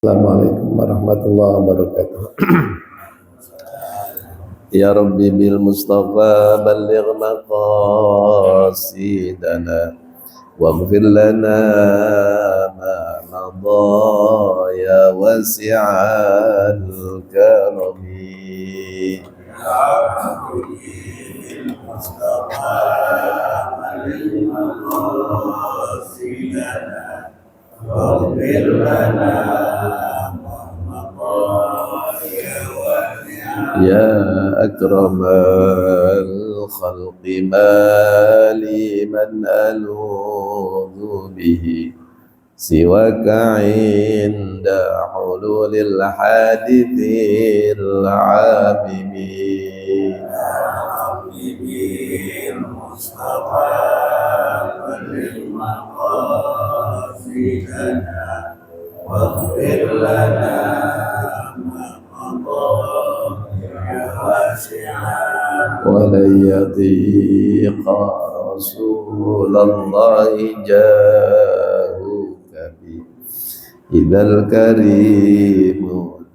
Assalamualaikum warahmatullahi wabarakatuh. Ya Rabbi bil Mustafa balligh maqasidana waghfir lana ma madha ya wasi'al karami. Ya Rabbi bil Mustafa balligh maqasidana waghfir lana ya akramal khalqi mali man aludhu bihi siwaka inda hululil hadithil amimi ya Rabbi bil Mustafa balligh maqasidana waghfir lana ولن يضيق رسول الله جاءوك به إذا الكريم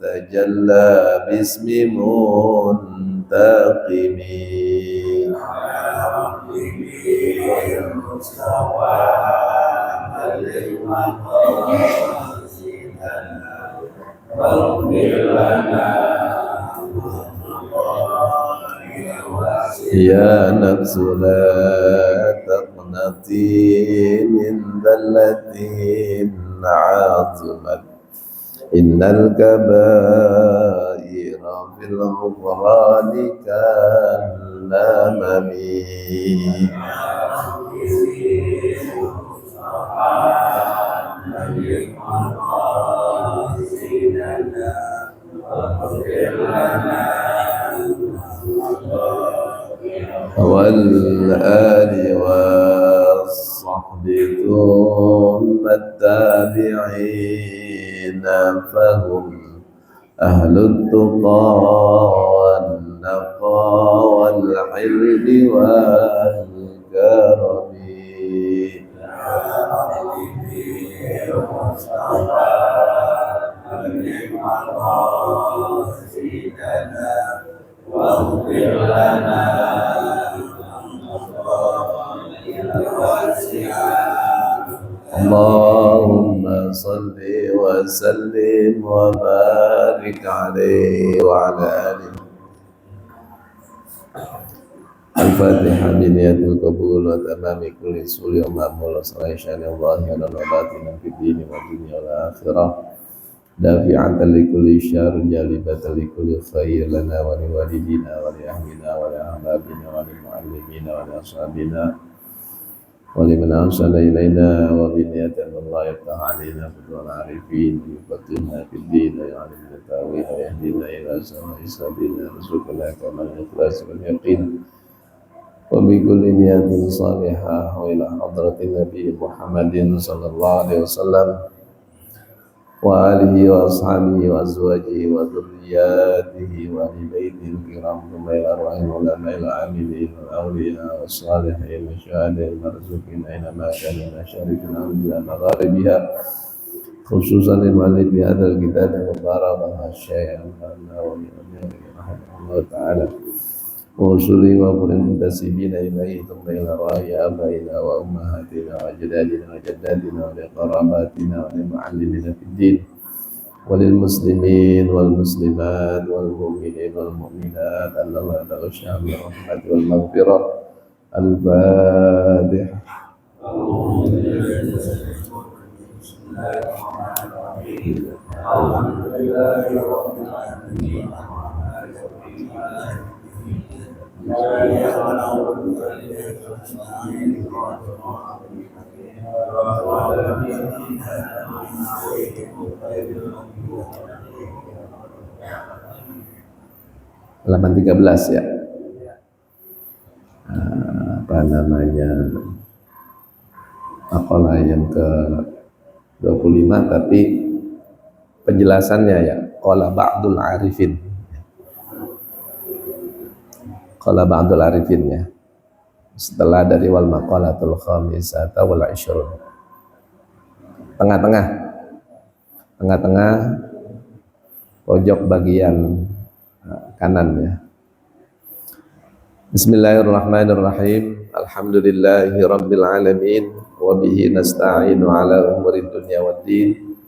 تجلى باسم منتقم يا ربي بالمصطفى بلغ مقاصدنا واغفر لنا يا نفس لا تقنطي من ذلة عظمت إن الكبائر في الغفران كالأمم والآل والصحب ثم التابعين فهم أهل التقى والنقى والحلم والكرم واغفر لنا اللهم صل وسلم وبارك عليه وعلى آله. الفاتحة بنية القبول وتمام كل سور ومأمول صلاة شأن ظاهرا وباطنا في الدين والدنيا والآخرة دافعة لكل شر جالبة لكل خير لنا ولوالدينا ولأهلنا ولأحبابنا وللمعلمين ولأصحابنا ولمن أرسل إلينا وبنية أن الله يفتح علينا فتوى العارفين ويفقهنا في الدين ويعلمنا التأويل ويهدينا إلى سواء السبيل ويرزقنا كما الإخلاص واليقين وبكل نية صالحة وإلى حضرة النبي محمد صلى الله عليه وسلم وآله وأصحابه وأزواجه وذرياته وأهل بيته الكرام ثم إلى أرواح العلماء العاملين والأولياء والصالحين والشهداء المرزوقين أينما كانوا من مشارق الأرض إلى مغاربها خصوصا لمؤلف هذا الكتاب المبارك الشيخ الله ولي رحمه الله تعالى وأصولي وأمر المنتسبين إليه ثم إلى أرواح آبائنا وأمهاتنا وأجدادنا وجداتنا ولقراباتنا ولمعلمنا في الدين وللمسلمين والمسلمات والمؤمنين والمؤمنات أن الله تغشاهم بالرحمة والمغفرة. الفاتحة. الحمد لله رب العالمين. 8.13 ya. Apa namanya? Makalah yang ke 25 tapi penjelasannya ya qala ba'dul arifin. Qala ba'dul arifin ya. Setelah dari wal maqalatul khamisata wal 20. Tengah-tengah. tengah-tengah pojok bagian kanan ya. Bismillahirrahmanirrahim. Alhamdulillahi rabbil alamin wa bihi nasta'inu ala umuri dunya waddin.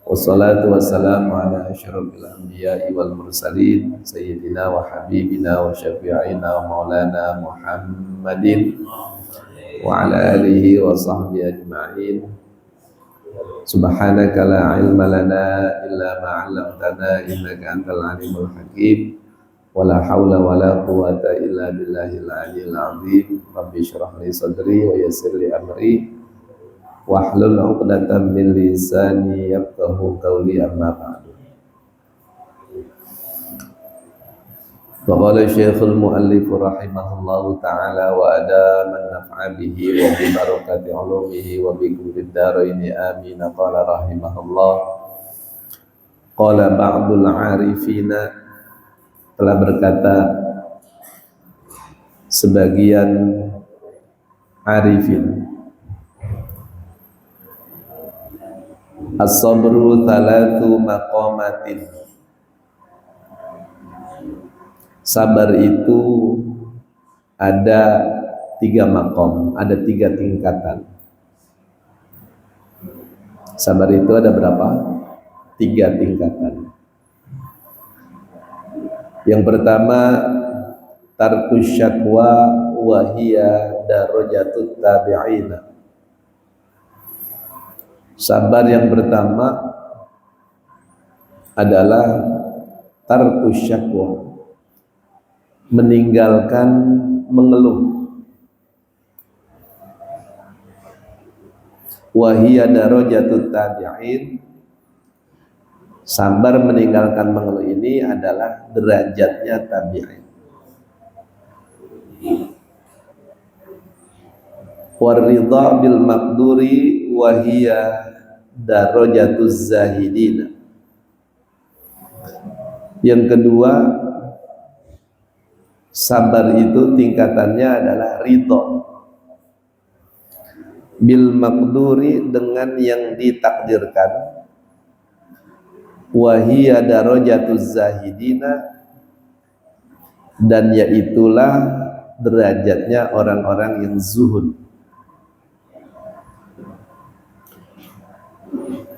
Wassalatu wassalamu ala asyrafil anbiya'i wal mursalin sayyidina wa habibina wa syafi'ina wa maulana Muhammadin wa ala alihi wa sahbihi ajma'in. Subhanaka la ilma lana illa ma 'allamtana innaka antal alimul hakim. Wala haula wala quwata illa billahil aliyyil azim. Rabbi shrah li sadri wa yassir li amri wahlul 'uqdatam min lisani yafqahu qawli, amma ba'du. Wa qala Syekhul Muallif rahimahullahu ta'ala wa adama an-naf'a bihi wa bi barakati 'ulumihi wa bi kulli daraini amin. Qala rahimahullah, qala ba'dul 'arifina, telah berkata sebagian arifin, as-sabru thalathu maqamatin, sabar itu ada 3 maqam, ada 3 tingkatan. Sabar itu ada berapa? 3 tingkatan. Yang pertama, tarkus syakwa wa hiya darajatut tabi'ina. Sabar yang pertama adalah tarkus syakwa, meninggalkan mengeluh. Wa hiya darajatut tabi'in. Sabar meninggalkan mengeluh ini adalah derajatnya tabi'in. Waridha bil maqduri wa hiya darajatuz zahidina. Yang kedua, sabar itu tingkatannya adalah ridha bil maqduri, dengan yang ditakdirkan, wahia darajatuz zahidina, dan yaitulah derajatnya orang-orang yang zuhud.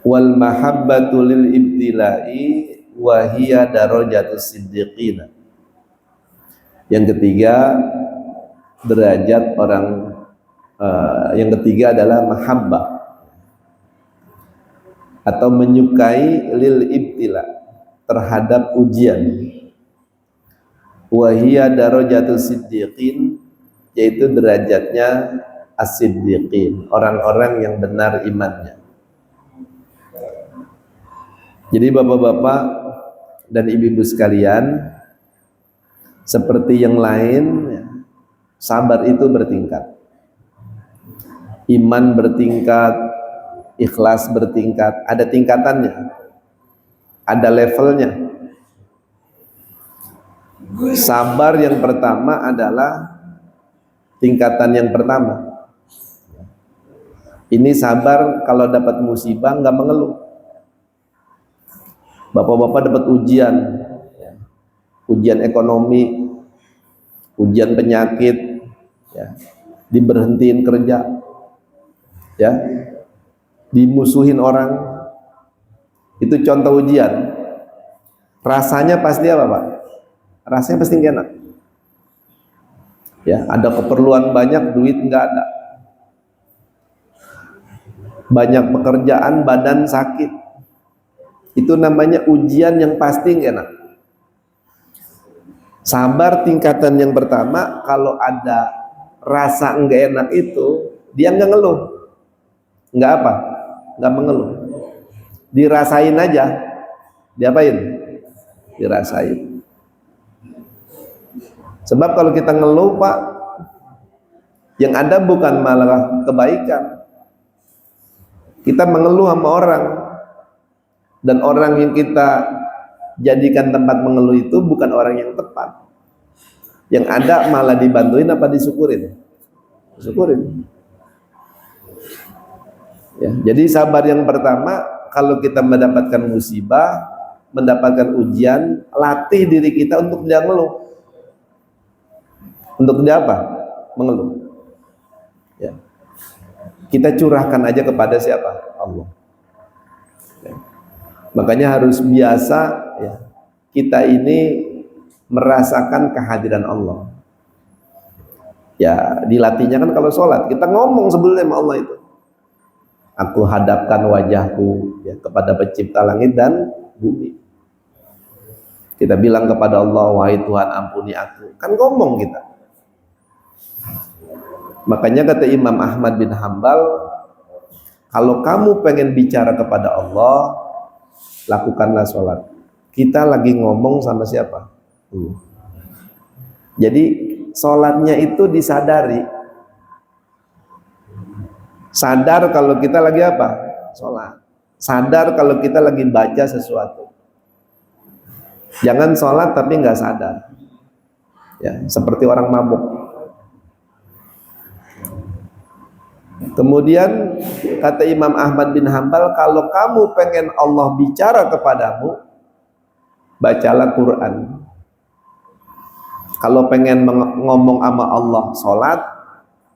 Wal mahabbatu lil ibtila'i wahia darajatuz siddiqina. Yang ketiga, derajat orang yang ketiga adalah mahabbah atau menyukai lil ibtila, terhadap ujian. Wahia darajatus siddiqin, yaitu derajatnya as-siddiqin, orang-orang yang benar imannya. Jadi bapak-bapak dan ibu-ibu sekalian, seperti yang lain, sabar itu bertingkat. Iman bertingkat, ikhlas bertingkat, ada tingkatannya, ada levelnya. Sabar yang pertama adalah tingkatan yang pertama. Ini sabar kalau dapat musibah nggak mengeluh. Bapak-bapak dapat ujian, ujian ekonomi, ujian penyakit, ya, diberhentiin kerja, ya, dimusuhin orang, itu contoh ujian. Rasanya pasti apa, Pak? Rasanya pasti nggak enak. Ya, ada keperluan banyak, duit nggak ada. Banyak pekerjaan, badan sakit. Itu namanya ujian yang pasti nggak enak. Sabar tingkatan yang pertama, kalau ada rasa nggak enak itu, dia nggak ngeluh. Nggak apa? Nggak mengeluh. Dirasain aja. Diapain? Dirasain. Sebab kalau kita ngeluh, Pak, yang ada bukan malah kebaikan. Kita mengeluh sama orang, dan orang yang kita jadikan tempat mengeluh itu bukan orang yang tepat. Yang ada malah dibantuin apa disyukurin? Syukurin. Ya, jadi sabar yang pertama kalau kita mendapatkan musibah, mendapatkan ujian, latih diri kita untuk tidak mengeluh. Untuk tidak apa? Mengeluh. Ya. Kita curahkan aja kepada siapa? Allah. Ya. Makanya harus biasa ya, kita ini merasakan kehadiran Allah. Ya, dilatihnya kan kalau sholat, kita ngomong sebelumnya sama Allah itu. Aku hadapkan wajahku ya, kepada pencipta langit dan bumi. Kita bilang kepada Allah, wahai Tuhan ampuni aku. Kan ngomong kita. Makanya kata Imam Ahmad bin Hambal, kalau kamu pengen bicara kepada Allah, lakukanlah sholat. Kita lagi ngomong sama siapa? Jadi sholatnya itu disadari. Sadar kalau kita lagi apa? Sholat. Sadar kalau kita lagi baca sesuatu. Jangan sholat tapi nggak sadar. Ya, seperti orang mabuk. Kemudian kata Imam Ahmad bin Hambal, kalau kamu pengen Allah bicara kepadamu, bacalah Quran. Kalau pengen ngomong sama Allah sholat,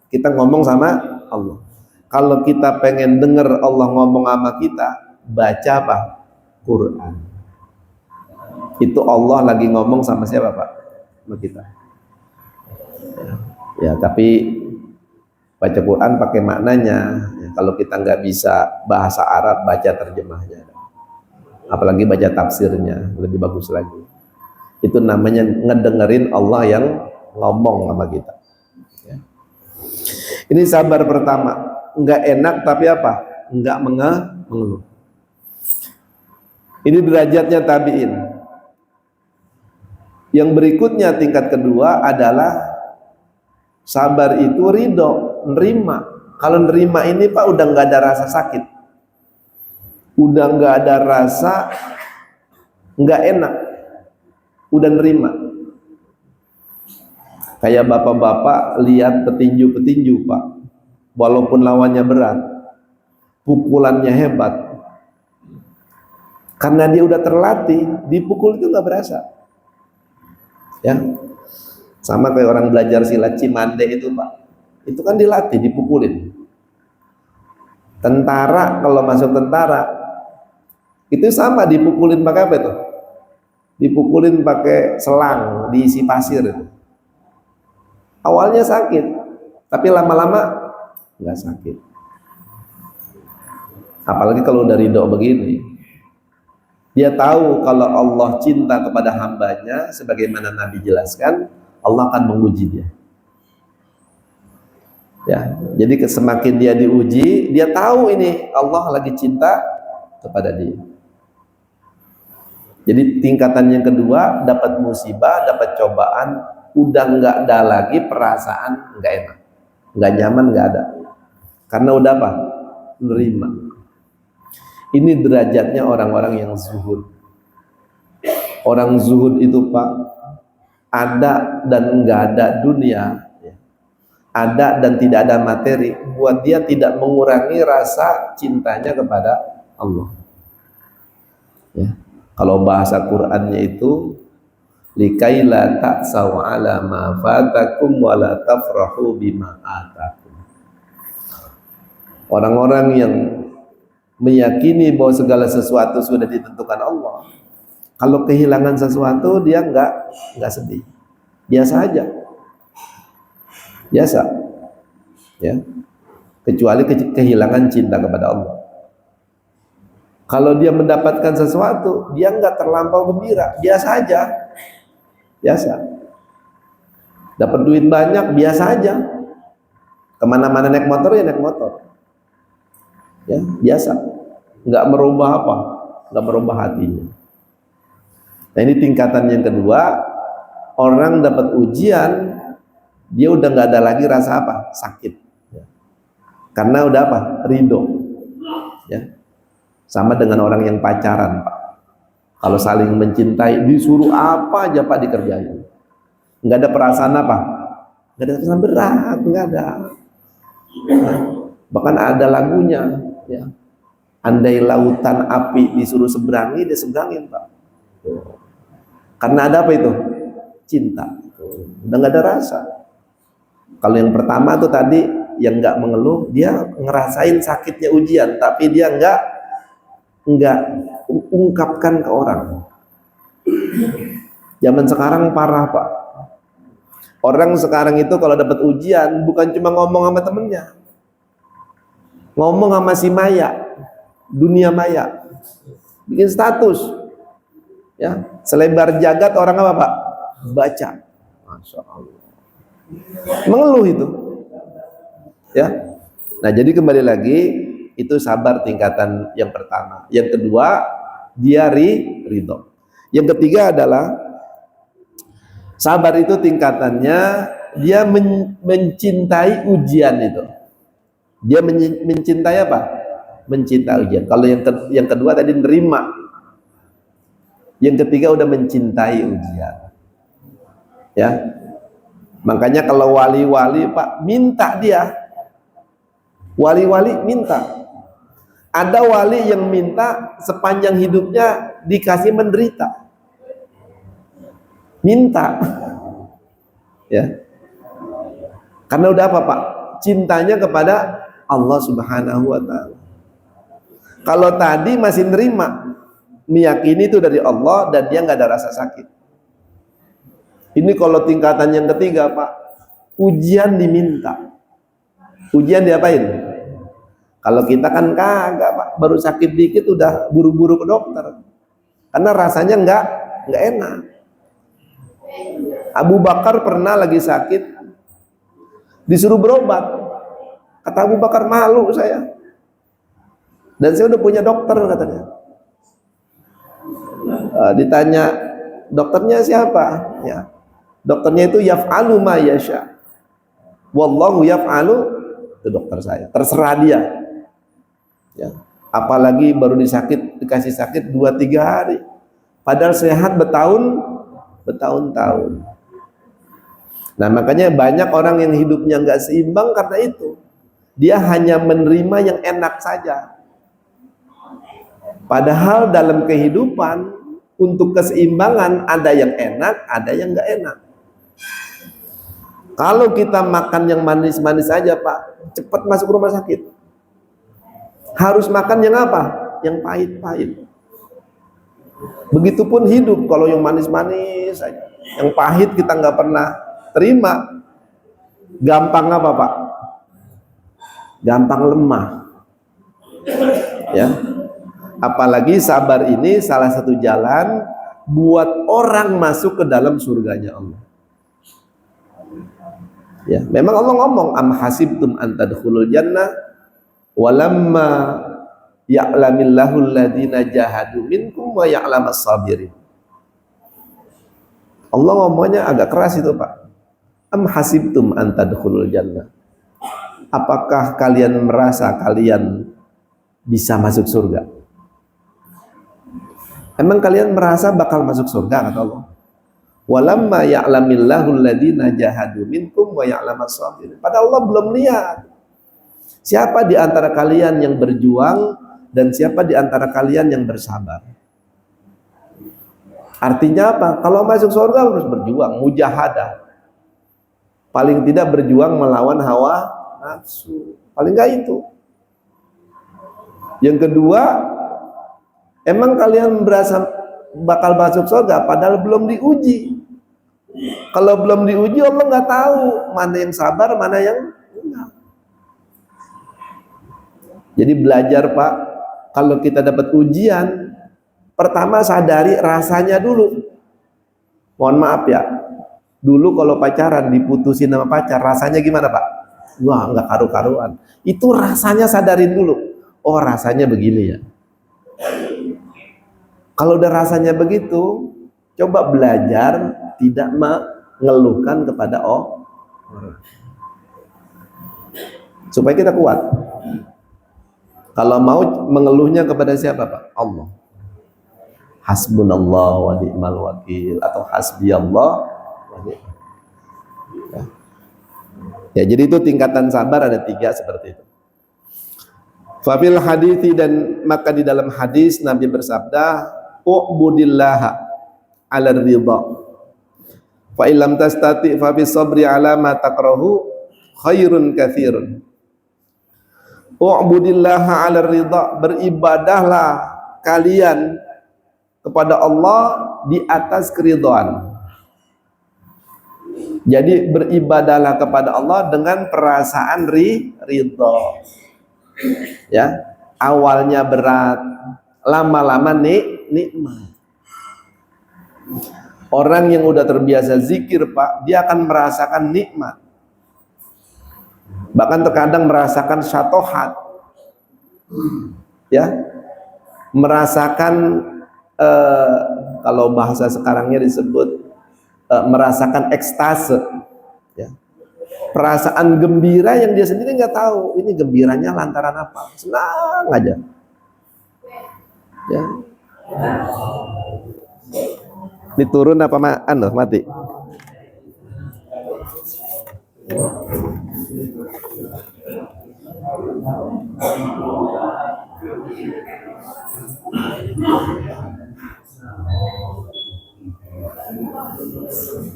kita ngomong sama Allah. Kalau kita pengen dengar Allah ngomong sama kita, baca apa? Quran. Itu Allah lagi ngomong sama siapa Pak? Sama kita. Ya, tapi baca Quran pakai maknanya. Ya, kalau kita nggak bisa bahasa Arab, baca terjemahnya. Apalagi baca tafsirnya, lebih bagus lagi. Itu namanya ngedengerin Allah yang ngomong sama kita. Ya. Ini sabar pertama. Nggak enak tapi apa? Nggak mengeluh. Ini derajatnya tabi'in. Yang berikutnya tingkat kedua adalah sabar itu ridho, nerima. Kalau nerima ini Pak udah nggak ada rasa sakit, udah nggak ada rasa nggak enak, udah nerima. Kayak bapak-bapak lihat petinju-petinju Pak, walaupun lawannya berat, pukulannya hebat, karena dia udah terlatih, dipukul itu nggak berasa. Ya, sama kayak orang belajar silat Cimande itu Pak, itu kan dilatih, dipukulin. Tentara kalau masuk tentara itu sama, dipukulin pakai apa itu? Dipukulin pakai selang diisi pasir itu. Awalnya sakit, tapi lama-lama nggak sakit. Apalagi kalau dari ridho begini, dia tahu kalau Allah cinta kepada hambanya, sebagaimana Nabi jelaskan, Allah akan menguji dia. Ya, jadi semakin dia diuji, dia tahu ini Allah lagi cinta kepada dia. Jadi tingkatan yang kedua, dapat musibah, dapat cobaan, udah nggak ada lagi perasaan nggak enak, nggak nyaman, nggak ada, karena udah apa? Menerima. Ini derajatnya orang-orang yang zuhud. Orang zuhud itu Pak, ada dan nggak ada dunia, ada dan tidak ada materi, buat dia tidak mengurangi rasa cintanya kepada Allah. Ya. Kalau bahasa Qur'annya itu, likaila ta'saw ala ma fatakum wa la tafrahu bima atakum. Orang-orang yang meyakini bahwa segala sesuatu sudah ditentukan Allah, kalau kehilangan sesuatu dia nggak sedih, biasa aja, biasa, ya, kecuali kehilangan cinta kepada Allah. Kalau dia mendapatkan sesuatu, dia nggak terlampau gembira, biasa aja, biasa. Dapat duit banyak, biasa aja. Kemana-mana naik motor ya naik motor, ya biasa, nggak merubah apa, nggak merubah hatinya. Nah ini tingkatan yang kedua, orang dapat ujian, dia udah nggak ada lagi rasa apa, sakit, ya. Karena udah apa, ridho, ya. Sama dengan orang yang pacaran Pak, kalau saling mencintai, disuruh apa aja Pak dikerjain, nggak ada perasaan apa, nggak ada perasaan berat, nggak ada. Bahkan ada lagunya, ya. Andai lautan api disuruh seberangi, dia seberangin, Pak. Karena ada apa itu? Cinta. Udah nggak ada rasa. Kalau yang pertama tuh tadi yang nggak mengeluh, dia ngerasain sakitnya ujian, tapi dia nggak ungkapkan ke orang. Zaman sekarang parah, Pak. Orang sekarang itu kalau dapat ujian bukan cuma ngomong sama temennya, ngomong sama si maya, dunia maya, bikin status, ya selebar jagat orang apa, Pak? Baca. Masya Allah. Mengeluh itu, ya. Nah, jadi kembali lagi, itu sabar tingkatan yang pertama. Yang kedua, dia ridho. Yang ketiga adalah sabar itu tingkatannya dia mencintai ujian itu. Dia mencintai apa? Mencintai ujian. Kalau yang kedua tadi nerima. Yang ketiga udah mencintai ujian. Ya. Makanya kalau wali-wali, Pak, minta dia. Wali-wali minta. Ada wali yang minta sepanjang hidupnya dikasih menderita. Minta. Ya. Karena udah apa, Pak? Cintanya kepada Allah Subhanahu wa taala. Kalau tadi masih nerima, meyakini itu dari Allah dan dia nggak ada rasa sakit. Ini kalau tingkatan yang ketiga, Pak, ujian diminta. Ujian diapain? Kalau kita kan kagak, Pak, baru sakit dikit udah buru-buru ke dokter. Karena rasanya nggak enak. Abu Bakar pernah lagi sakit, disuruh berobat. Kata Abu Bakar, malu saya. Dan saya udah punya dokter, katanya. Ditanya, dokternya siapa? Ya. Dokternya itu yaf'alu ma yasha. Wallahu yaf'alu, itu dokter saya. Terserah dia. Ya. Apalagi baru dikasih sakit 2-3 hari. Padahal sehat bertahun-tahun. Nah, makanya banyak orang yang hidupnya nggak seimbang karena itu. Dia hanya menerima yang enak saja. Padahal dalam kehidupan untuk keseimbangan ada yang enak, ada yang nggak enak. Kalau kita makan yang manis-manis saja, Pak, cepat masuk rumah sakit. Harus makan yang apa? Yang pahit-pahit. Begitupun hidup, kalau yang manis-manis saja, yang pahit kita nggak pernah terima. Gampang apa, Pak? Gampang lemah. Ya. Apalagi sabar ini salah satu jalan buat orang masuk ke dalam surganya Allah. Ya, memang Allah ngomong, am hasibtum an tadkhulul jannah walamma ya'lamillahu alladhina jahadu minkum wa ya'lamas sabirin. Allah ngomongnya agak keras itu, Pak. Am hasibtum an tadkhulul jannah. Apakah kalian merasa kalian bisa masuk surga? Emang kalian merasa bakal masuk surga, kata Allah? Walamma ya'lamillahu alladhina jahadu minkum wa ya'lamas sabirin. Padahal Allah belum lihat siapa di antara kalian yang berjuang dan siapa di antara kalian yang bersabar. Artinya apa? Kalau masuk surga harus berjuang, mujahadah. Paling tidak berjuang melawan hawa nafsu. Paling enggak itu. Yang kedua, emang kalian berasa bakal masuk surga padahal belum diuji. Kalau belum diuji, Allah nggak tahu mana yang sabar, mana yang enggak. Jadi belajar, Pak, kalau kita dapat ujian, pertama sadari rasanya dulu. Mohon maaf ya, dulu kalau pacaran diputusin sama pacar, rasanya gimana, Pak? Wah, nggak karu-karuan. Itu rasanya sadarin dulu. Oh, rasanya begini ya. Kalau udah rasanya begitu, coba belajar tidak mengeluhkan kepada orang. Supaya kita kuat. Kalau mau mengeluhnya kepada siapa, Pak? Allah. Hasbunallah wa ni'mal wakil atau hasbiyallah wa ni'mal. Ya, jadi itu tingkatan sabar ada 3 seperti itu. Fafil hadithi, dan maka di dalam hadis Nabi bersabda, u'budillaha ala ridha, fa illam tastati fa bis sabri ala ma takrahu khairun katsirun. U'budillaha ala ridha, beribadahlah kalian kepada Allah di atas keridhaan. Jadi beribadahlah kepada Allah dengan perasaan ridha. Ya, awalnya berat, lama-lama nikmat. Orang yang udah terbiasa zikir, Pak, dia akan merasakan nikmat. Bahkan terkadang merasakan syatohat. Ya, merasakan kalau bahasa sekarangnya disebut merasakan ekstase. Ya. Perasaan gembira yang dia sendiri nggak tahu ini gembiranya lantaran apa, senang aja. Ya. Diturun apa mati?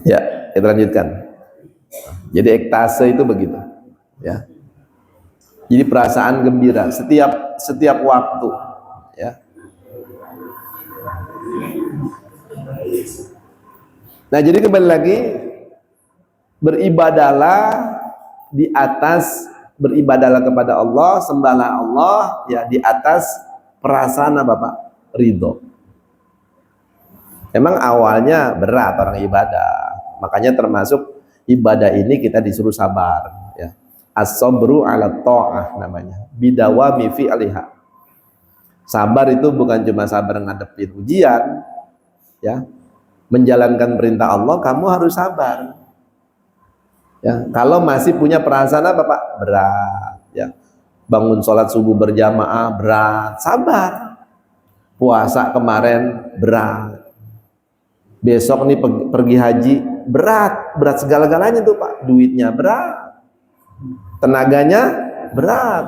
Ya, kita lanjutkan. Jadi ekstase itu begitu, ya. Jadi perasaan gembira setiap waktu, ya. Nah, jadi kembali lagi, beribadahlah kepada Allah, sembahlah Allah, ya, di atas perasaan apa, Pak? Ridho. Emang awalnya berat orang ibadah, makanya termasuk ibadah ini kita disuruh sabar, ya. As-sabru ala ta'ah namanya, bidawami fi aliha. Sabar itu bukan cuma sabar ngadepin ujian, ya. Menjalankan perintah Allah kamu harus sabar. Ya, kalau masih punya perasaan apa, Pak? Berat, ya. Bangun sholat subuh berjamaah berat, sabar. Puasa kemarin berat. Besok nih pergi haji berat segala-galanya tuh, Pak. Duitnya berat, tenaganya berat,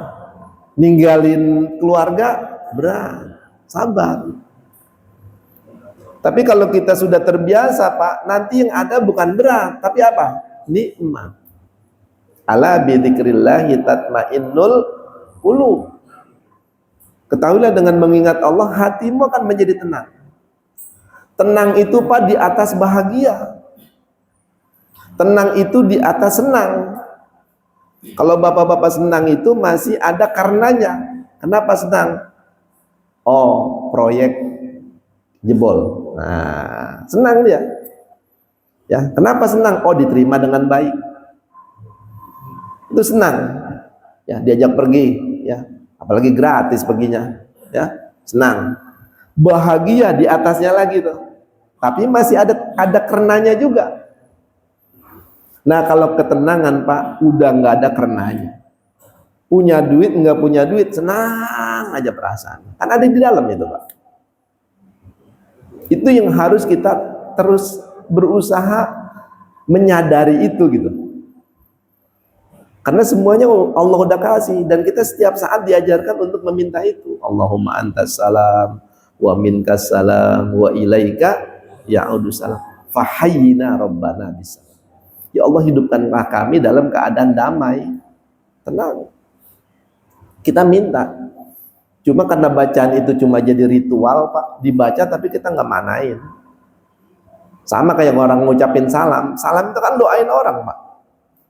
ninggalin keluarga berat, sabar. Tapi kalau kita sudah terbiasa, Pak, nanti yang ada bukan berat, tapi apa? Nikmat. Ala bidzikrillahi tatmainnul qulub. Ketahuilah dengan mengingat Allah hatimu akan menjadi tenang. Tenang itu, Pak, di atas bahagia. Tenang itu di atas senang. Kalau bapak-bapak senang itu masih ada karenanya. Kenapa senang? Oh, proyek jebol. Nah, senang dia. Ya, kenapa senang? Oh, diterima dengan baik. Itu senang. Ya, diajak pergi, ya. Apalagi gratis perginya, ya. Senang. Bahagia di atasnya lagi tuh. Tapi masih ada karenanya juga. Nah, kalau ketenangan, Pak, udah nggak ada karenanya. Punya duit, nggak punya duit, senang aja perasaan. Kan ada di dalam itu, Pak. Itu yang harus kita terus berusaha menyadari itu, gitu. Karena semuanya Allah udah kasih, dan kita setiap saat diajarkan untuk meminta itu. Allahumma antas salam wa minkas salam wa ilaika ya'udus salam fahayyina rabbana bisalam. Ya Allah, hidupkanlah kami dalam keadaan damai, tenang. Kita minta. Cuma karena bacaan itu cuma jadi ritual, Pak, dibaca tapi kita nggak manain. Sama kayak orang ngucapin salam. Salam itu kan doain orang, Pak.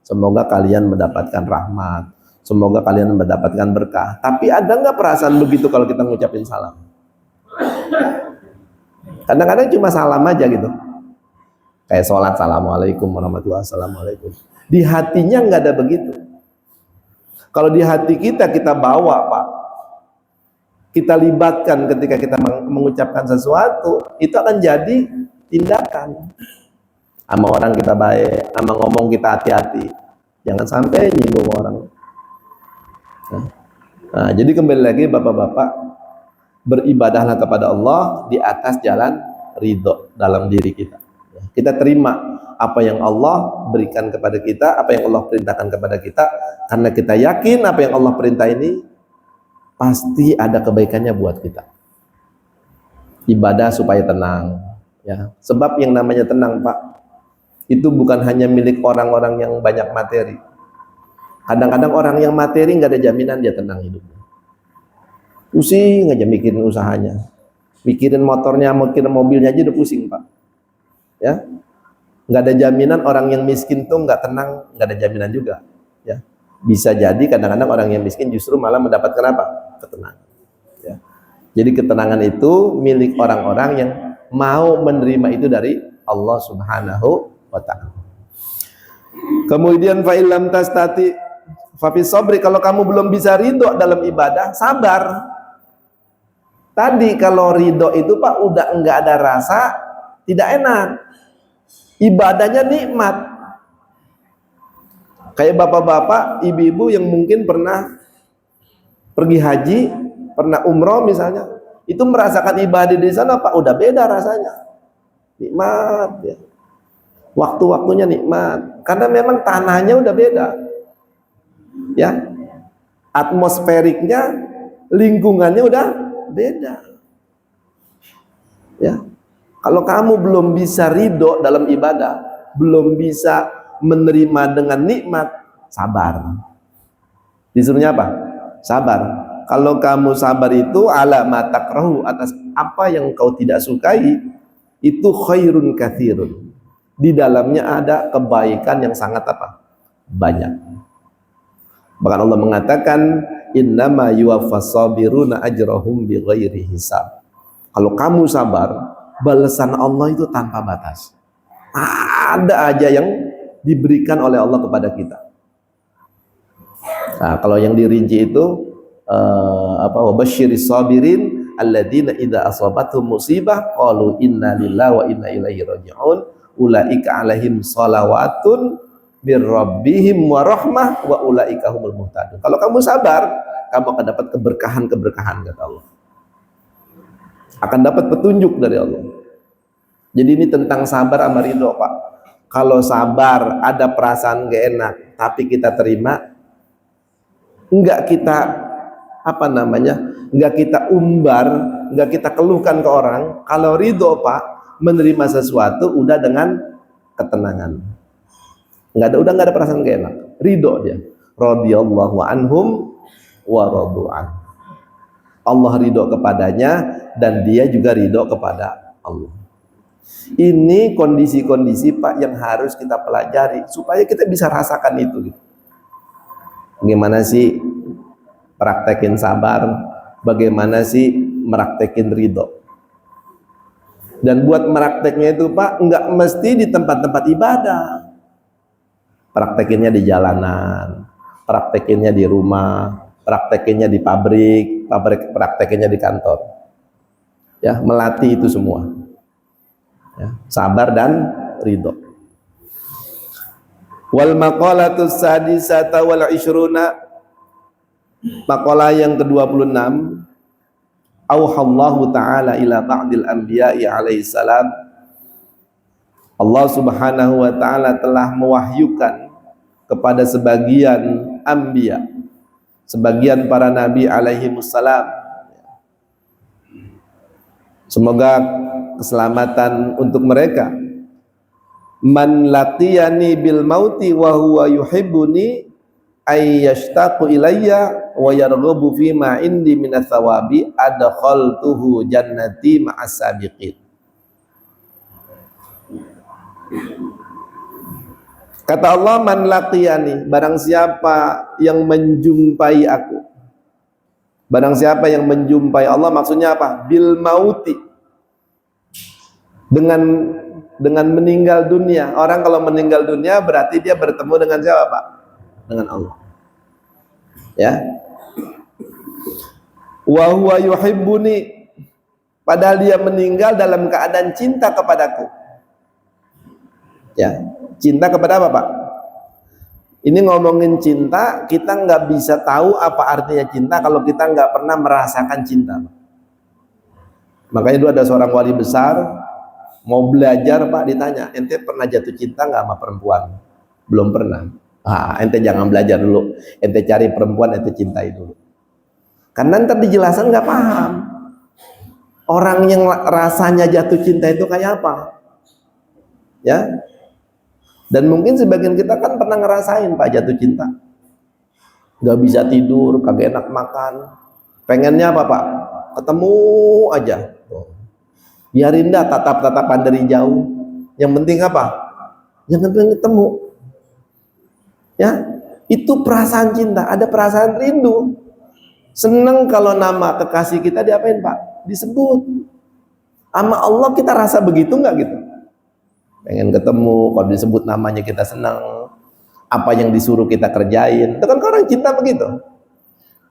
Semoga kalian mendapatkan rahmat, semoga kalian mendapatkan berkah. Tapi ada nggak perasaan begitu kalau kita ngucapin salam? Kadang-kadang cuma salam aja gitu. Kayak sholat, assalamualaikum warahmatullahi wabarakatuh. Di hatinya nggak ada begitu. Kalau di hati kita bawa, Pak, kita libatkan ketika kita mengucapkan sesuatu, itu akan jadi tindakan. Sama orang kita baik, sama ngomong kita hati-hati, jangan sampai nyinggung orang. Nah, jadi kembali lagi, bapak-bapak, beribadahlah kepada Allah di atas jalan ridho dalam diri kita. Kita terima apa yang Allah berikan kepada kita, apa yang Allah perintahkan kepada kita, karena kita yakin apa yang Allah perintah ini pasti ada kebaikannya buat kita. Ibadah supaya tenang, ya. Sebab yang namanya tenang, Pak, itu bukan hanya milik orang-orang yang banyak materi. Kadang-kadang orang yang materi nggak ada jaminan dia tenang hidupnya. Pusing aja mikirin usahanya, mikirin motornya, mikirin mobilnya aja udah pusing, Pak. Ya, nggak ada jaminan. Orang yang miskin tuh nggak tenang, nggak ada jaminan juga. Ya, bisa jadi kadang-kadang orang yang miskin justru malah mendapatkan apa? Ketenangan. Ya. Jadi ketenangan itu milik orang-orang yang mau menerima itu dari Allah Subhanahu wa Ta'ala. Kemudian fa illam tastati fa fi sabri, kalau kamu belum bisa ridho dalam ibadah, sabar. Tadi kalau ridho itu Pak udah enggak ada rasa, tidak enak. Ibadahnya nikmat. Kayak bapak-bapak, ibu-ibu yang mungkin pernah pergi haji, pernah umroh misalnya, itu merasakan ibadah di sana Pak udah beda rasanya. Nikmat ya. Waktu-waktunya nikmat karena memang tanahnya udah beda. Ya. Atmosferiknya, lingkungannya udah beda. Ya. Kalau kamu belum bisa ridho dalam ibadah, belum bisa menerima dengan nikmat, sabar. Disuruhnya apa? Sabar. Kalau kamu sabar itu ala ma takrahu, atas apa yang kau tidak sukai, itu khairun katsirun. Di dalamnya ada kebaikan yang sangat apa? Banyak. Bahkan Allah mengatakan innama yuwaffas sabiruna ajrahum bighairi hisab. Kalau kamu sabar, balasan Allah itu tanpa batas. Ada aja yang diberikan oleh Allah kepada kita. Nah, kalau yang dirinci itu wabasyiris sabirin alladzina idza asabatuhum musibah qalu inna lillahi wa inna ilaihi raji'un ulaika alaihim shalawatun bir rabbihim wa rahmah wa ulaika humul muhtadun. Kalau kamu sabar, kamu akan dapat keberkahan-keberkahan kata Allah. Akan dapat petunjuk dari Allah. Jadi ini tentang sabar sama ridho, Pak. Kalau sabar ada perasaan gak enak, tapi kita terima, enggak kita enggak kita umbar, enggak kita keluhkan ke orang. Kalau ridho Pak, menerima sesuatu udah dengan ketenangan. Udah enggak ada perasaan gak enak. Ridho dia. Radhiyallahu anhum wa radu'an. Allah ridho kepadanya dan dia juga ridho kepada Allah. Ini kondisi-kondisi Pak yang harus kita pelajari supaya kita bisa rasakan itu. Bagaimana sih praktekin sabar, bagaimana sih meraktekin ridho. Dan buat merakteknya itu Pak nggak mesti di tempat-tempat ibadah. Praktekinnya di jalanan, praktekinnya di rumah, praktekinnya di pabrik, praktekinnya di kantor. Ya, melatih itu semua. Ya, sabar dan ridho. Wal maqalatus sadisata wal ishruna, maqalah yang ke-26, auhallahu ta'ala ila ba'dil anbiya'i alaihi salam. Allah Subhanahu wa ta'ala telah mewahyukan kepada sebagian anbiya, sebagian para nabi alaihi wassalam. Semoga keselamatan untuk mereka. Man laqiyani bil mauti wa huwa yuhibbuni ay yashtaqu ilayya wa yarghabu fi ma indi minas thawabi adkhaltuhu jannati ma'as sabiqin. Kata Allah, man laqiyani, barang siapa yang menjumpai aku. Barang siapa yang menjumpai Allah, maksudnya apa? Bil mauti, dengan meninggal dunia. Orang kalau meninggal dunia berarti dia bertemu dengan siapa, Pak? Dengan Allah. Ya. Wa huwa yuhibbuni, padahal dia meninggal dalam keadaan cinta kepadaku. Ya, cinta kepada apa, Pak? Ini ngomongin cinta, kita nggak bisa tahu apa artinya cinta kalau kita nggak pernah merasakan cinta. Makanya dulu ada seorang wali besar mau belajar, Pak, ditanya, ente pernah jatuh cinta nggak sama perempuan? Belum pernah. Ente jangan belajar dulu, ente cari perempuan, ente cintai dulu. Karena ntar dijelasan nggak paham. Orang yang rasanya jatuh cinta itu kayak apa? Ya. Dan mungkin sebagian kita kan pernah ngerasain Pak jatuh cinta. Nggak bisa tidur, kagak enak makan. Pengennya apa Pak? Ketemu aja. Biarin dah tatap-tatapan dari jauh. Yang penting apa? Yang penting ketemu. Ya, itu perasaan cinta. Ada perasaan rindu. Seneng kalau nama kekasih kita diapain Pak? Disebut. Sama Allah kita rasa begitu nggak gitu? Pengen ketemu, kalau disebut namanya kita senang. Apa yang disuruh kita kerjain. Itu kan orang cinta begitu.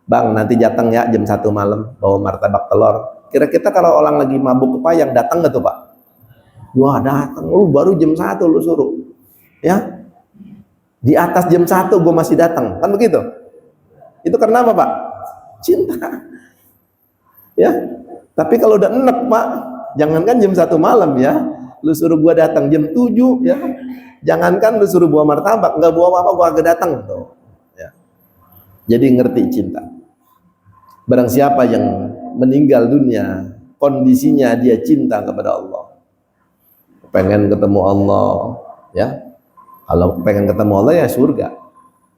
Bang, nanti datang ya jam 1 malam bawa martabak telur. Kira-kira kalau orang lagi mabuk kepayang datang nggak tuh Pak? Wah datang, lu baru jam 1 lu suruh. Ya, di atas jam 1 gue masih datang, kan begitu? Itu karena apa Pak? Cinta. Ya, tapi kalau udah enek Pak, jangankan jam 1 malam ya, lu suruh gue datang jam 7 ya, jangankan lu suruh bawa martabak, nggak bawa apa-apa gue agak datang tuh. Ya. Jadi ngerti cinta. Barang siapa yang meninggal dunia, kondisinya dia cinta kepada Allah. Pengen ketemu Allah, ya. Kalau pengen ketemu Allah ya surga.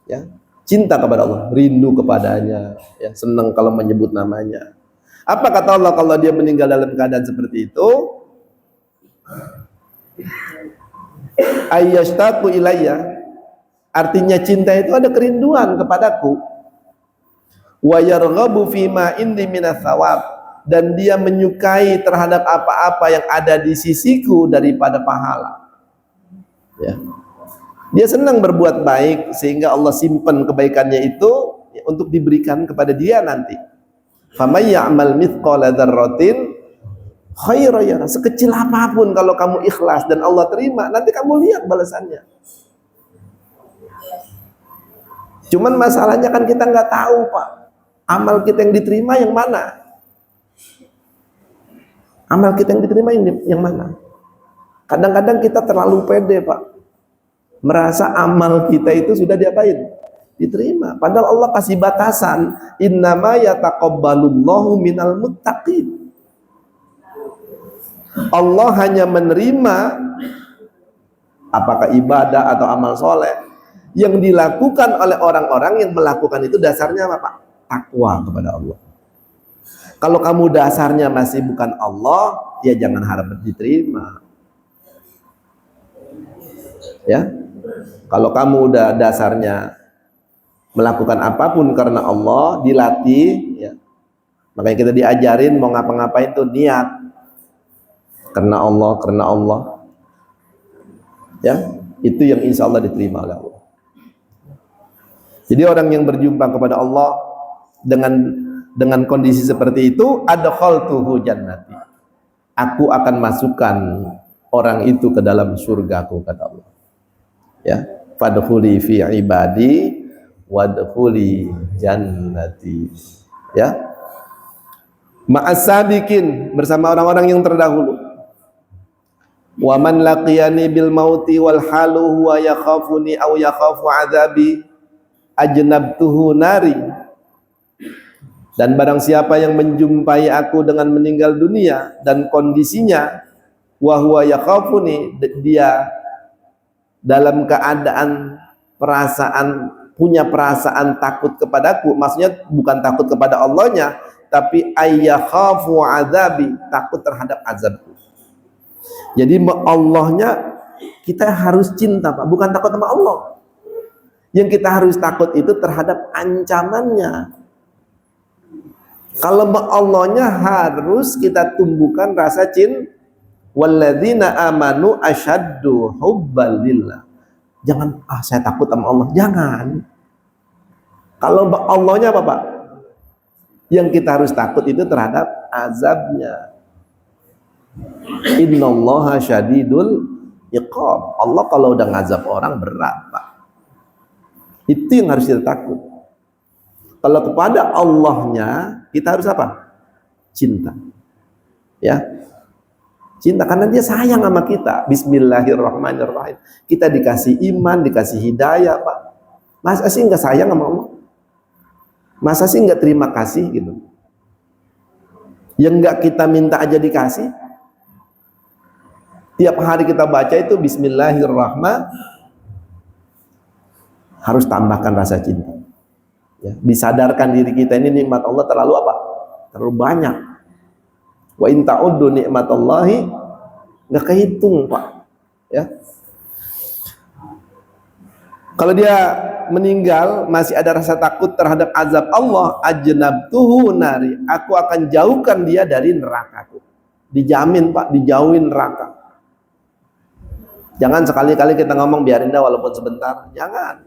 Ya. Cinta kepada Allah, rindu kepadanya, ya, senang kalau menyebut namanya. Apa kata Allah kalau dia meninggal dalam keadaan seperti itu? Ayyashtaqu ilayya. Artinya cinta itu ada kerinduan kepadaku. Wa yarghabu fima indi minas thawab, dan dia menyukai terhadap apa-apa yang ada di sisiku daripada pahala. Ya. Dia senang berbuat baik sehingga Allah simpan kebaikannya itu untuk diberikan kepada dia nanti. Famay ya'mal mithqala dzarratin khairan yarah. Sekecil apapun kalau kamu ikhlas dan Allah terima, nanti kamu lihat balasannya. Cuman masalahnya kan kita nggak tahu Pak, amal kita yang diterima yang mana? Amal kita yang diterima yang mana? Kadang-kadang kita terlalu pede Pak, merasa amal kita itu sudah diapain? Diterima. Padahal Allah kasih batasan, innama yataqabbalullahu minal muttaqin. Allah hanya menerima apakah ibadah atau amal soleh yang dilakukan oleh orang-orang yang melakukan itu dasarnya apa Pak? Takwa kepada Allah. Kalau kamu dasarnya masih bukan Allah, ya jangan harap diterima. Ya, kalau kamu udah dasarnya melakukan apapun karena Allah, dilatih, ya. Makanya kita diajarin mau ngapa-ngapain tuh niat karena Allah. Ya, itu yang insya Allah diterima oleh Allah. Jadi orang yang berjumpa kepada Allah dengan kondisi seperti itu, adkhaltuhu jannati. Aku akan masukkan orang itu ke dalam surgaku, kata Allah. Ya, fadkhuli fi ibadi wadkhuli jannati. Ya. Ma'as-sabiqin, bersama orang-orang yang terdahulu. Wa man laqiyani bil mauti wal halu huwa yakhafuni aw yakhafu adzabi ajnabtuhu nari. Dan barang siapa yang menjumpai aku dengan meninggal dunia dan kondisinya wa huwa yakhafuni, dia dalam keadaan punya perasaan takut kepadaku, maksudnya bukan takut kepada Allahnya, tapi ayyakhafu azabi, takut terhadap azabku. Jadi Allahnya kita harus cinta Pak, bukan takut sama Allah. Yang kita harus takut itu terhadap ancamannya. Kalau Allahnya harus kita tumbuhkan rasa cinta. Walladzina amanu asyaddu hubban lillah. Jangan saya takut sama Allah, jangan. Kalau Allahnya apa Pak? Yang kita harus takut itu terhadap azabnya. Innallaha syadidul iqab. Allah kalau udah ngazab orang berat Pak. Itu yang harus kita takut. Kalau kepada Allahnya kita harus apa? Cinta. Ya. Cinta karena dia sayang sama kita. Bismillahirrahmanirrahim. Kita dikasih iman, dikasih hidayah Pak. Masa sih nggak sayang sama Allah? Masa sih nggak terima kasih gitu? Yang nggak kita minta aja dikasih. Tiap hari kita baca itu Bismillahirrahmanirrahim, harus tambahkan rasa cinta. Ya, disadarkan diri kita ini nikmat Allah terlalu apa? Terlalu banyak. Wa in ta'uddu nikmatallahi, nggak kehitung, Pak. Ya. Kalau dia meninggal masih ada rasa takut terhadap azab Allah, ajnabtuhu nari, aku akan jauhkan dia dari nerakaku. Dijamin, Pak, dijauhin neraka. Jangan sekali-kali kita ngomong biarin dah walaupun sebentar. Jangan.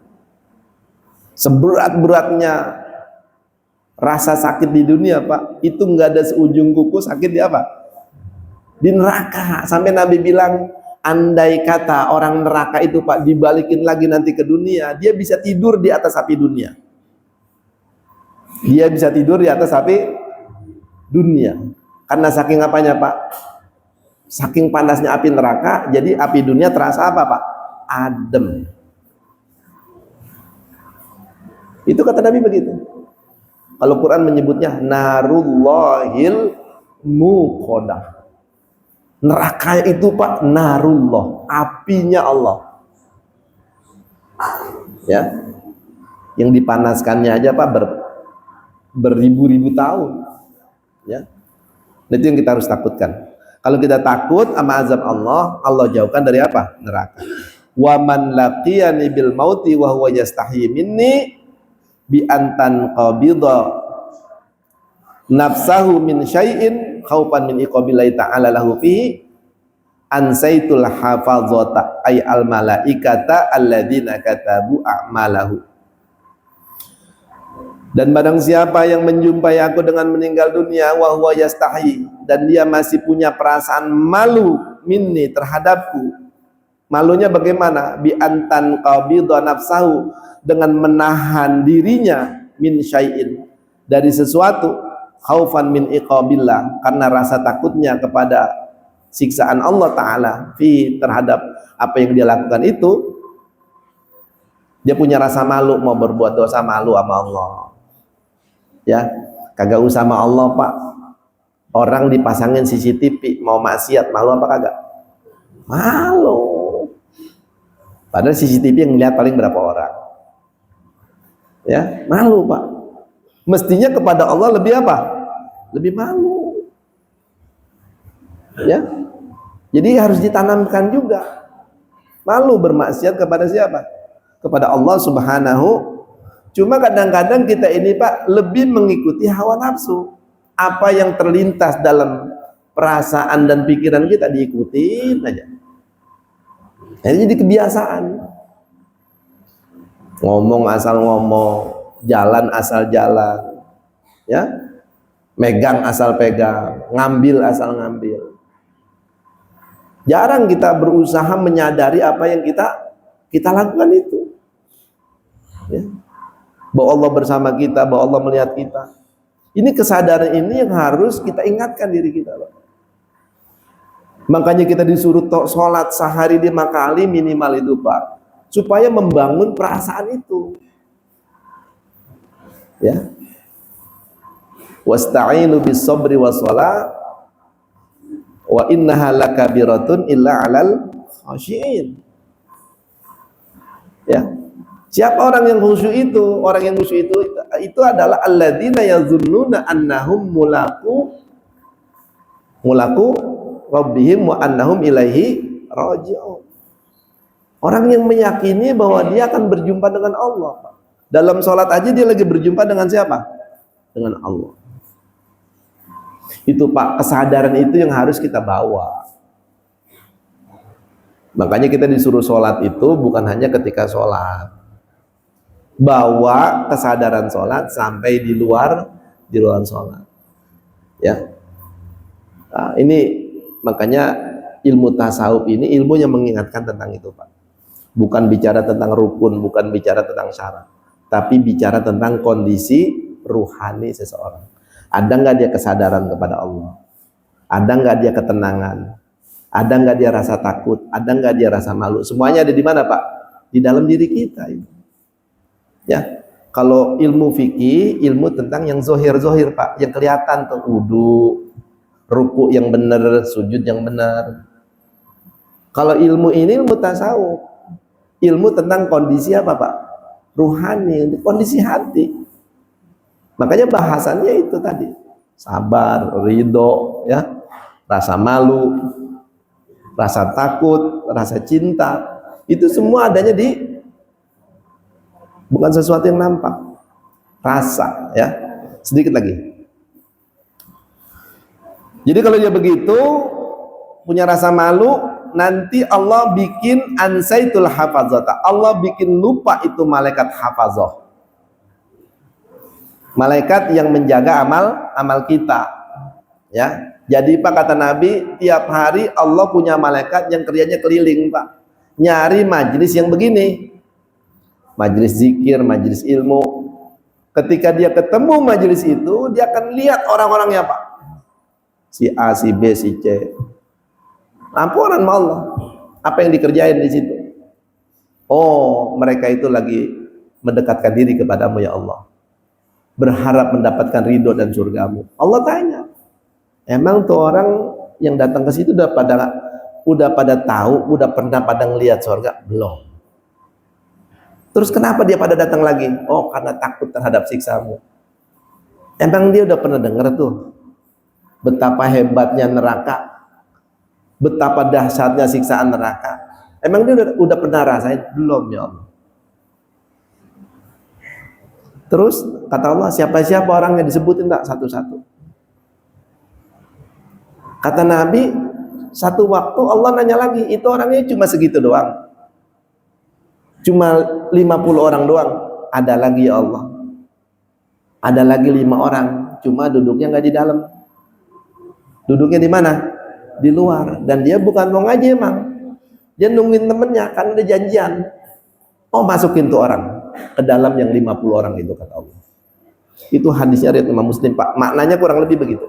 Seberat-beratnya rasa sakit di dunia, Pak, itu nggak ada seujung kuku sakit di apa? Di neraka. Sampai Nabi bilang, andai kata orang neraka itu, Pak, dibalikin lagi nanti ke dunia, dia bisa tidur di atas api dunia. Dia bisa tidur di atas api dunia. Karena saking apanya, Pak? Saking panasnya api neraka, jadi api dunia terasa apa, Pak? Adem. Itu kata Nabi begitu. Kalau Quran menyebutnya narullahil muqadah. Neraka itu, Pak, narullah, apinya Allah. Ya. Yang dipanaskannya aja, Pak, beribu-ribu tahun. Ya. Itu yang kita harus takutkan. Kalau kita takut sama azab Allah, Allah jauhkan dari apa? Neraka. Wa man laqiyani bil mauti wa huwa yastahi minni bi antan qabida nafsahu min syai'in khaufan min iqabillahi ta'ala lahu fihi ansaitul hafazata ay al malaikata alladzina katabu a'malahu. Dan barang siapa yang menjumpai aku dengan meninggal dunia wa huwa yastahi, dan dia masih punya perasaan malu minni terhadapku. Malunya bagaimana? Bi antan qabida nafsahu, dengan menahan dirinya min syai'in, dari sesuatu, khaufan min iqabillah, karena rasa takutnya kepada siksaan Allah Ta'ala fi, terhadap apa yang dia lakukan itu. Dia punya rasa malu, mau berbuat dosa, malu sama Allah. Ya, kagak usah sama Allah, Pak. Orang dipasangin CCTV mau maksiat, malu apa kagak? Malu. Padahal CCTV yang lihat paling berapa orang? Ya, malu, Pak. Mestinya kepada Allah lebih apa? Lebih malu. Ya. Jadi harus ditanamkan juga. Malu bermaksiat kepada siapa? Kepada Allah Subhanahu. Cuma kadang-kadang kita ini, Pak, lebih mengikuti hawa nafsu. Apa yang terlintas dalam perasaan dan pikiran kita diikutin aja. Jadi kebiasaan. Ngomong asal ngomong, jalan asal jalan, ya, megang asal pegang, ngambil asal ngambil. Jarang kita berusaha menyadari apa yang kita lakukan itu. Ya. Bahwa Allah bersama kita, bahwa Allah melihat kita. Ini kesadaran ini yang harus kita ingatkan diri kita, loh. Makanya kita disuruh sholat sehari 5 kali minimal itu, Pak, supaya membangun perasaan itu. Ya. Wasta'inu bis sabri was shalah wa innaha lakabiratun illa 'alal khashiin. Ya. Siapa orang yang khusyuk itu? Orang yang khusyuk itu adalah alladzina yazunnuna annahum mulaku rabbihim wa annahum ilaihi raji'un. Orang yang meyakini bahwa dia akan berjumpa dengan Allah. Dalam sholat aja dia lagi berjumpa dengan siapa? Dengan Allah. Itu, Pak, kesadaran itu yang harus kita bawa. Makanya kita disuruh sholat itu bukan hanya ketika sholat. Bawa kesadaran sholat sampai di luar sholat. Ya. Nah, ini makanya ilmu tasawuf ini ilmu yang mengingatkan tentang itu, Pak. Bukan bicara tentang rukun, bukan bicara tentang syarat, tapi bicara tentang kondisi ruhani seseorang. Ada nggak dia kesadaran kepada Allah? Ada nggak dia ketenangan? Ada nggak dia rasa takut? Ada nggak dia rasa malu? Semuanya ada di mana, Pak? Di dalam diri kita itu. Ya. Kalau ilmu fikih, ilmu tentang yang zohir Pak, yang kelihatan tuh, wudu, ruku yang benar, sujud yang benar. Kalau ilmu ini ilmu tasawuf, ilmu tentang kondisi apa Pak? Ruhani, kondisi hati. Makanya bahasannya itu tadi, sabar, ridho, ya, rasa malu, rasa takut, rasa cinta, itu semua adanya di, bukan sesuatu yang nampak, rasa, ya. Sedikit lagi. Jadi kalau dia begitu, punya rasa malu, nanti Allah bikin ansaitul hafazata, Allah bikin lupa itu malaikat hafazah, malaikat yang menjaga amal kita, ya. Jadi Pak, kata Nabi, tiap hari Allah punya malaikat yang kerjanya keliling Pak, nyari majelis yang begini, majelis zikir, majelis ilmu. Ketika dia ketemu majelis itu, dia akan lihat orang-orangnya Pak, si A, si B, si C, laporan sama Allah, apa yang dikerjain di situ. Oh, mereka itu lagi mendekatkan diri kepadamu ya Allah, berharap mendapatkan ridho dan surgamu. Allah tanya, emang tuh orang yang datang ke situ udah pada tahu, udah pernah pada ngelihat surga? Belum. Terus kenapa dia pada datang lagi? Oh, karena takut terhadap siksamu. Emang dia udah pernah dengar tuh betapa hebatnya neraka, betapa dahsyatnya siksaan neraka? Emang dia udah pernah rasain? Belum ya Allah. Terus kata Allah, siapa-siapa orangnya disebutin tak satu-satu. Kata Nabi, satu waktu Allah nanya lagi, itu orangnya cuma segitu doang, cuma 50 orang doang. Ada lagi ya Allah, ada lagi 5 orang, cuma duduknya nggak di dalam, duduknya di mana? Di luar. Dan dia bukan mau ngaji emang, dia nungguin temennya karena ada janjian. Oh, masukin tuh orang ke dalam yang 50 orang itu, kata Allah. Itu hadisnya riwayat Imam Muslim Pak, maknanya kurang lebih begitu.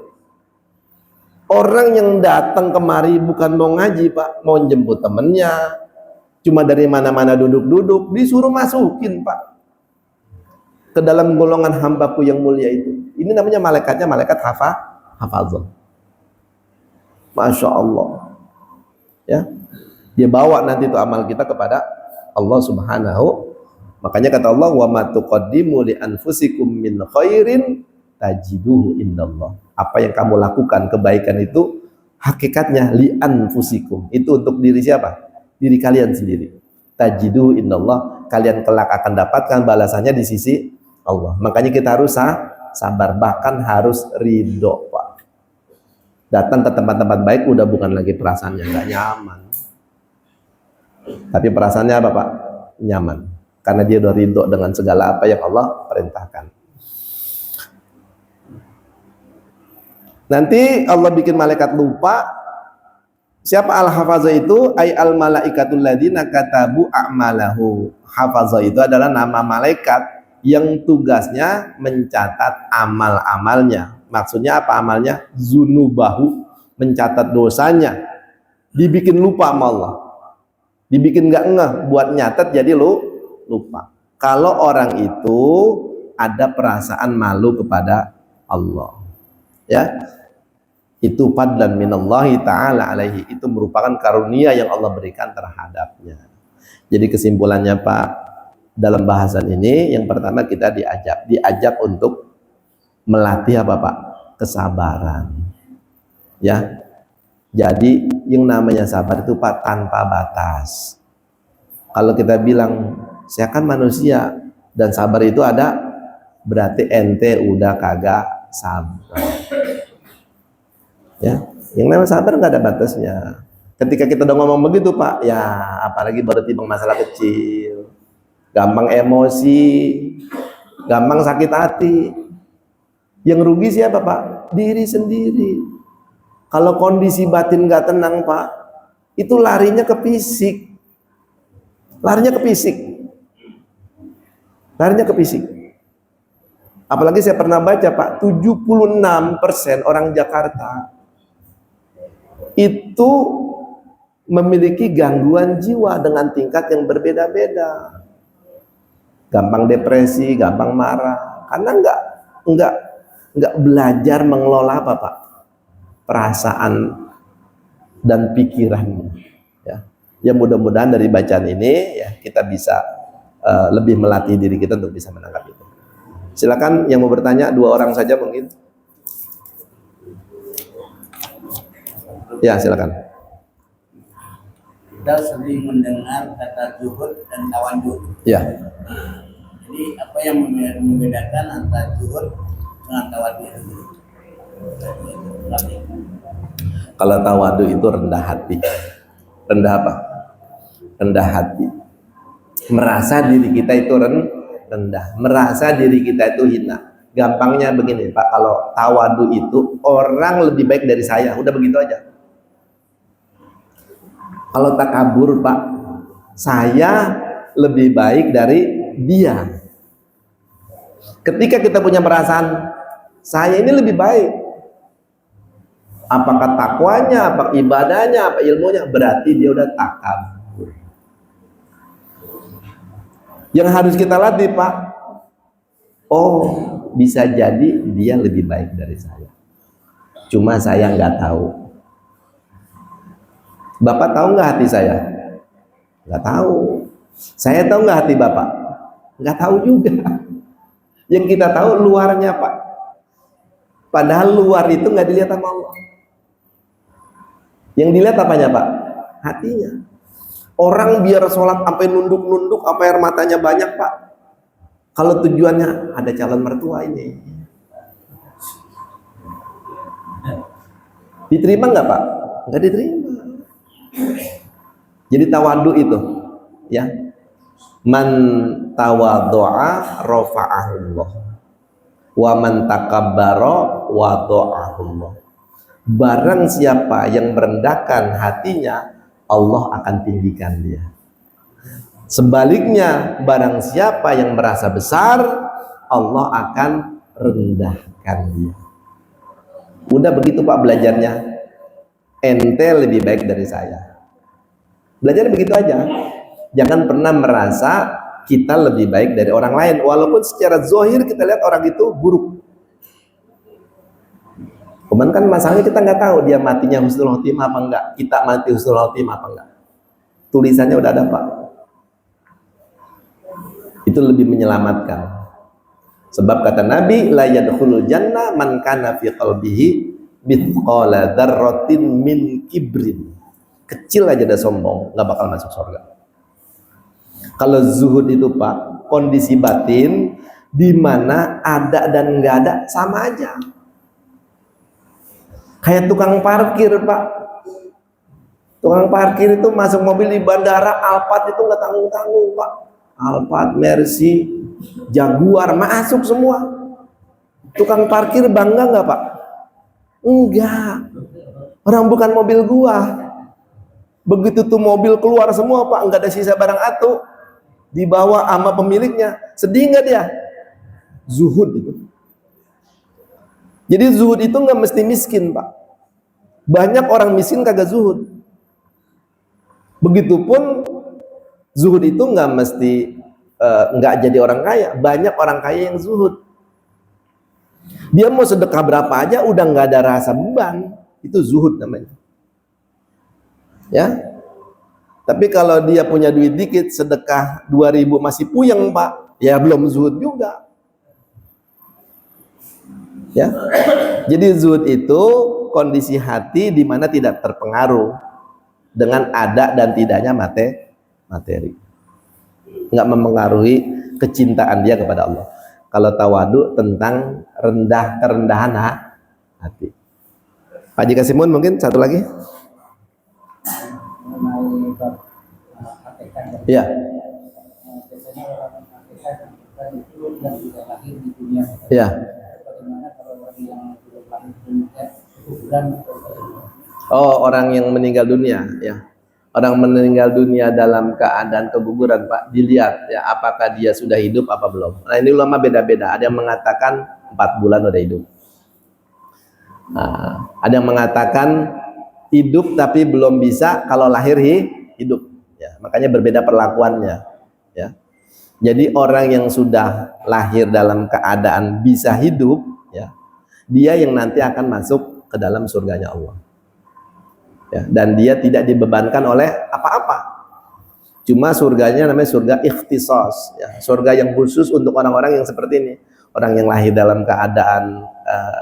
Orang yang datang kemari bukan mau ngaji Pak, mau jemput temennya, cuma dari mana-mana duduk-duduk, disuruh masukin Pak ke dalam golongan hambaku yang mulia itu. Ini namanya malaikatnya malaikat hafazah. Masya Allah, ya, dia bawa nanti itu amal kita kepada Allah Subhanahu. Makanya kata Allah, wa ma tuqaddimu li anfusikum min khairin tajiduhu indallah. Apa yang kamu lakukan kebaikan itu hakikatnya li anfusikum, itu untuk diri siapa? Diri kalian sendiri. Tajiduhu indallah, kalian kelak akan dapatkan balasannya di sisi Allah. Makanya kita harus sabar, bahkan harus ridho Pak. Datang ke tempat-tempat baik udah bukan lagi perasaannya nggak nyaman, tapi perasaannya apa Pak? Nyaman, karena dia udah ridho dengan segala apa yang Allah perintahkan. Nanti Allah bikin malaikat lupa. Siapa al-hafazah itu? Ay al-malaikatul ladina katabu a'malahu. Hafazah itu adalah nama malaikat yang tugasnya mencatat amal-amalnya. Maksudnya apa amalnya? Zunubahu, mencatat dosanya. Dibikin lupa sama Allah, dibikin nggak ngeh buat nyatet, jadi lupa. Kalau orang itu ada perasaan malu kepada Allah, ya, itu fadlan minallahi ta'ala alaihi, itu merupakan karunia yang Allah berikan terhadapnya. Jadi kesimpulannya Pak, dalam bahasan ini yang pertama kita diajak untuk melatih apa Pak? Kesabaran, ya. Jadi yang namanya sabar itu Pak tanpa batas. Kalau kita bilang saya kan manusia dan sabar itu ada, berarti ente udah kagak sabar. Ya, yang namanya sabar nggak ada batasnya. Ketika kita udah ngomong begitu Pak, ya apalagi baru timbang masalah kecil, gampang emosi, gampang sakit hati. Yang rugi siapa Pak? Diri sendiri. Kalau kondisi batin nggak tenang Pak, itu larinya ke fisik, larinya ke fisik, larinya ke fisik. Apalagi saya pernah baca Pak, 76% orang Jakarta itu memiliki gangguan jiwa dengan tingkat yang berbeda-beda. gampang depresi, gampang marah, karena nggak belajar mengelola apa Pak? Perasaan dan pikiranmu. Ya mudah-mudahan dari bacaan ini ya kita bisa lebih melatih diri kita untuk bisa menangkap itu. Silakan yang mau bertanya, 2 orang saja mungkin. Ya silakan. Kita sering mendengar kata zuhud dan tawadhu. Ya. Jadi apa yang membedakan antara zuhud dengan tawadhu itu? Kalau tawadhu itu rendah hati. Rendah apa? Rendah hati. Merasa diri kita itu rendah, merasa diri kita itu hina. Gampangnya begini Pak, kalau tawadhu itu orang lebih baik dari saya, udah begitu aja. Kalau takabur Pak, saya lebih baik dari dia. Ketika kita punya perasaan saya ini lebih baik, apakah takwanya, apa ibadahnya, apa ilmunya, berarti dia udah takabur. Yang harus kita latih Pak, oh bisa jadi dia lebih baik dari saya, cuma saya nggak tahu. Bapak tahu nggak hati saya? Nggak tahu. Saya tahu nggak hati Bapak? Nggak tahu juga. Yang kita tahu luarnya Pak, padahal luar itu nggak dilihat sama Allah. Yang dilihat apanya Pak? Hatinya. Orang biar sholat sampai nunduk-nunduk, apa air matanya banyak Pak, kalau tujuannya ada calon mertua ini, diterima nggak Pak? Nggak diterima. Jadi tawadhu itu ya, man tawadhu'a rafa'ahullah wa man takabbara wadha'ahullah. Barang siapa yang merendahkan hatinya, Allah akan tinggikan dia. Sebaliknya, barang siapa yang merasa besar, Allah akan rendahkan dia. Udah begitu Pak belajarnya. Ente lebih baik dari saya. Belajar begitu aja. Jangan pernah merasa kita lebih baik dari orang lain, walaupun secara zahir kita lihat orang itu buruk. Cuman kan masalahnya kita nggak tahu dia matinya husnul khotimah apa enggak, kita mati husnul khotimah apa enggak. Tulisannya udah ada Pak. Itu lebih menyelamatkan. Sebab kata Nabi, la yadkhulul jannah man kana fi qalbihi mithqala dzarratin min kibrin. Kecil aja ada sombong, nggak bakal masuk surga. Kalau zuhud itu Pak, kondisi batin di mana ada dan nggak ada sama aja. Kayak tukang parkir Pak. Tukang parkir itu masuk mobil di bandara, Alphard itu nggak tanggung-tanggung Pak. Alphard, Mercy, Jaguar masuk semua. Tukang parkir bangga nggak Pak? Enggak. Orang bukan mobil gua. Begitu tuh mobil keluar semua Pak, nggak ada sisa barang atu, dibawa sama pemiliknya. Sedih nggak dia? Zuhud itu. Jadi zuhud itu nggak mesti miskin Pak. Banyak orang miskin kagak zuhud. Begitupun zuhud itu nggak mesti nggak jadi orang kaya. Banyak orang kaya yang zuhud. Dia mau sedekah berapa aja udah nggak ada rasa beban. Itu zuhud namanya. Ya. Tapi kalau dia punya duit dikit, sedekah 2.000 masih puyeng Pak, ya belum zuhud juga. Ya. Jadi zuhud itu kondisi hati di mana tidak terpengaruh dengan ada dan tidaknya materi. Nggak mempengaruhi kecintaan dia kepada Allah. Kalau tawadhu tentang kerendahan hati. Pak Haji Kasimun mungkin satu lagi. Ya. Ya. Oh, orang yang meninggal dunia, ya. Orang meninggal dunia dalam keadaan keguguran, Pak, dilihat ya apakah dia sudah hidup apa belum. Nah, ini ulama beda-beda. Ada yang mengatakan 4 bulan udah hidup. Nah, ada yang mengatakan hidup tapi belum bisa kalau lahir hidup. Ya, makanya berbeda perlakuannya. Ya. Jadi orang yang sudah lahir dalam keadaan bisa hidup, ya, dia yang nanti akan masuk ke dalam surganya Allah. Ya, dan dia tidak dibebankan oleh apa-apa. Cuma surganya namanya surga ikhtisas, ya, surga yang khusus untuk orang-orang yang seperti ini, orang yang lahir dalam keadaan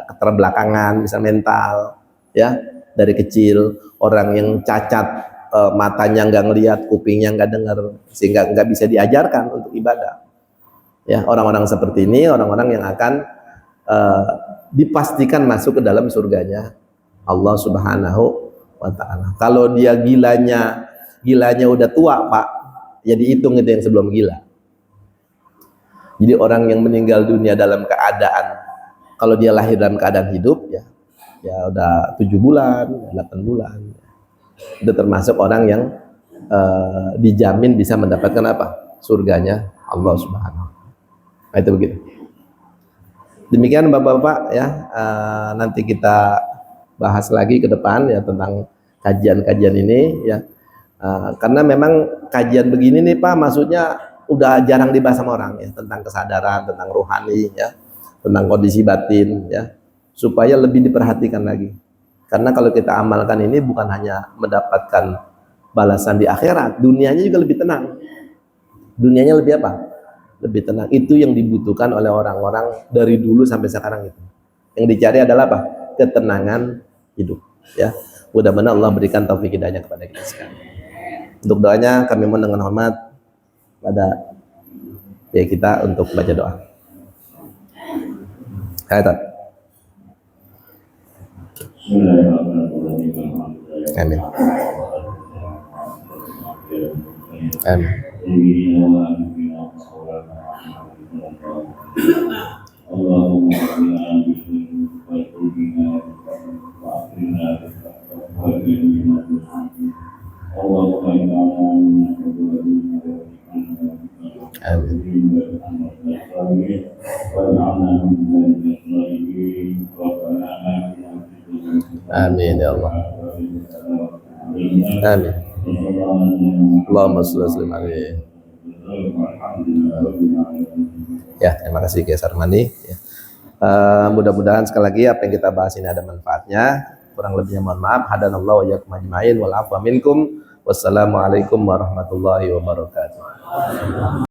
keterbelakangan, misal mental, ya, dari kecil, orang yang cacat, matanya nggak ngelihat, kupingnya nggak dengar, sehingga nggak bisa diajarkan untuk ibadah. Ya, orang-orang seperti ini, orang-orang yang akan dipastikan masuk ke dalam surganya Allah Subhanahu wa Ta'ala. Kalau dia gilanya udah tua, Pak, ya dihitung itu yang sebelum gila. Jadi orang yang meninggal dunia dalam keadaan, kalau dia lahir dalam keadaan hidup, ya udah 7 bulan, 8 bulan, itu termasuk orang yang dijamin bisa mendapatkan apa? Surganya Allah Subhanahu. Nah, itu begitu. Demikian Bapak-bapak, ya, nanti kita bahas lagi ke depan ya tentang kajian-kajian ini, ya. Karena memang kajian begini nih Pak, maksudnya udah jarang dibahas sama orang, ya, tentang kesadaran, tentang rohani, ya, tentang kondisi batin, ya, supaya lebih diperhatikan lagi. Karena kalau kita amalkan ini bukan hanya mendapatkan balasan di akhirat, dunianya juga lebih tenang. Dunianya lebih apa? Lebih tenang. Itu yang dibutuhkan oleh orang-orang dari dulu sampai sekarang itu. Yang dicari adalah apa? Ketenangan hidup, ya. Mudah-mudahan Allah berikan taufik hidayahnya kepada kita sekalian. Untuk doanya kami mohon dengan hormat pada ya kita untuk baca doa. Hai Tat. Amin. Amin. Amin ya Allah. Amin. Allahumma sholli wa sallim alaihi. Ya, terima kasih Kiai Sarmani. Ya. Mudah-mudahan sekali lagi apa yang kita bahas ini ada manfaatnya. Kurang lebihnya mohon maaf. Hadanallahu wa iyyakum ajmain wal afwa minkum. Wassalamualaikum warahmatullahi wabarakatuh.